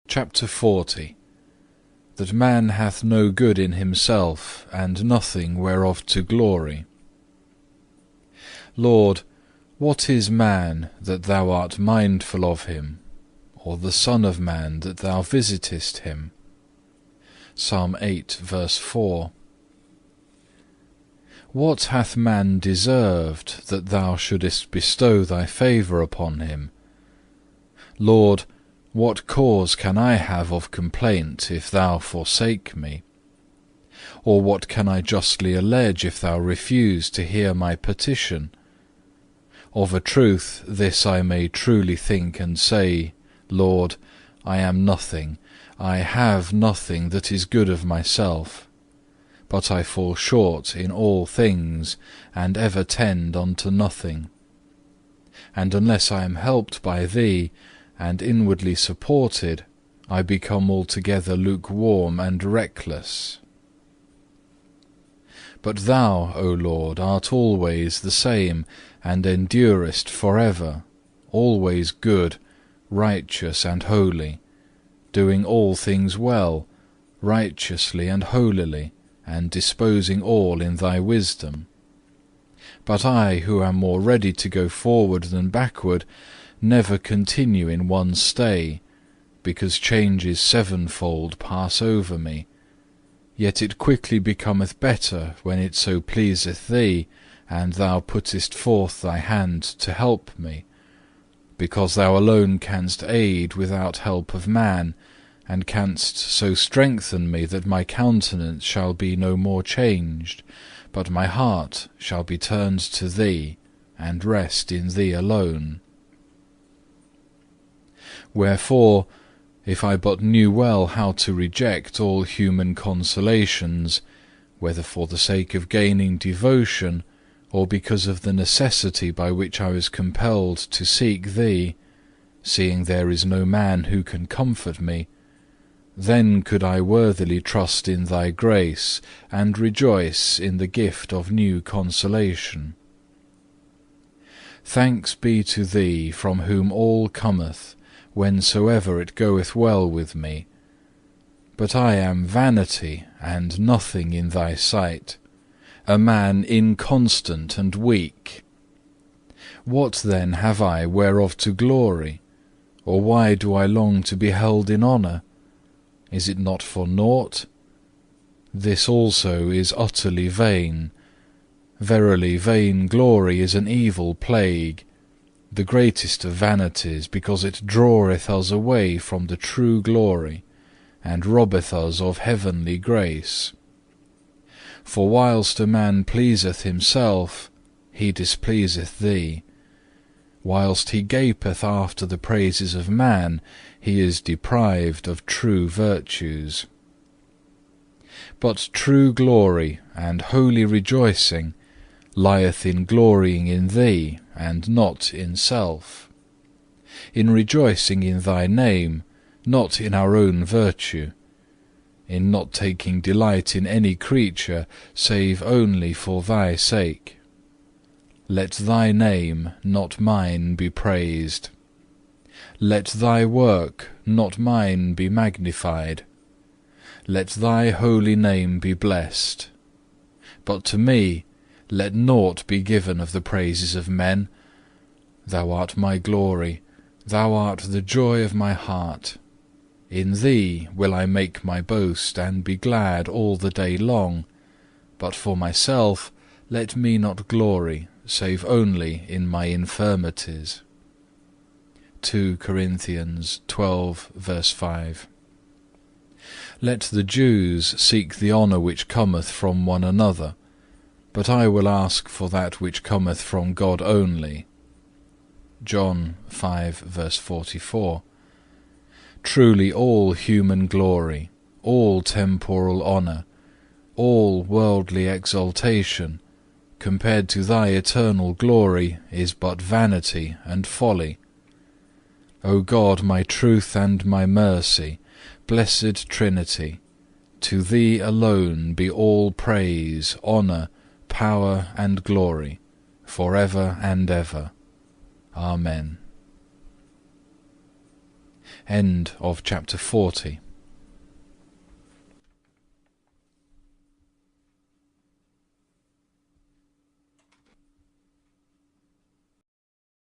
Chapter 40. That man hath no good in himself, and nothing whereof to glory. Lord, what is man that thou art mindful of him, or the son of man that thou visitest him? Psalm 8, verse 4. What hath man deserved that thou shouldest bestow thy favour upon him? Lord, what cause can I have of complaint if thou forsake me? Or what can I justly allege if thou refuse to hear my petition? Of a truth this I may truly think and say, Lord, I am nothing, I have nothing that is good of myself, but I fall short in all things, and ever tend unto nothing. And unless I am helped by Thee, and inwardly supported, I become altogether lukewarm and reckless. But Thou, O Lord, art always the same, and endurest forever, always good, righteous and holy, doing all things well, righteously and holily, and disposing all in Thy wisdom. But I, who am more ready to go forward than backward, never continue in one stay, because changes sevenfold pass over me. Yet it quickly becometh better when it so pleaseth Thee, and Thou puttest forth Thy hand to help me, because Thou alone canst aid without help of man, and canst so strengthen me that my countenance shall be no more changed, but my heart shall be turned to Thee, and rest in Thee alone. Wherefore, if I but knew well how to reject all human consolations, whether for the sake of gaining devotion, or because of the necessity by which I was compelled to seek Thee, seeing there is no man who can comfort me, then could I worthily trust in Thy grace, and rejoice in the gift of new consolation. Thanks be to Thee, from whom all cometh, whensoever it goeth well with me. But I am vanity and nothing in Thy sight, a man inconstant and weak. What then have I whereof to glory? Or why do I long to be held in honour? Is it not for naught? This also is utterly vain. Verily, vain glory is an evil plague, the greatest of vanities, because it draweth us away from the true glory, and robbeth us of heavenly grace. For whilst a man pleaseth himself, he displeaseth Thee. Whilst he gapeth after the praises of man, he is deprived of true virtues. But true glory and holy rejoicing lieth in glorying in Thee, and not in self; in rejoicing in Thy name, not in our own virtue; in not taking delight in any creature, save only for Thy sake. Let Thy name, not mine, be praised. Let Thy work, not mine, be magnified. Let Thy holy name be blessed. But to me let naught be given of the praises of men. Thou art my glory, Thou art the joy of my heart. In Thee will I make my boast, and be glad all the day long. But for myself let me not glory, save only in my infirmities. 2 Corinthians 12, verse 5. Let the Jews seek the honour which cometh from one another, but I will ask for that which cometh from God only. John 5, verse 44. Truly all human glory, all temporal honour, all worldly exaltation, compared to Thy eternal glory, is but vanity and folly. O God, my truth and my mercy, blessed Trinity, to Thee alone be all praise, honour, power and glory, for ever and ever. Amen. End of chapter 40.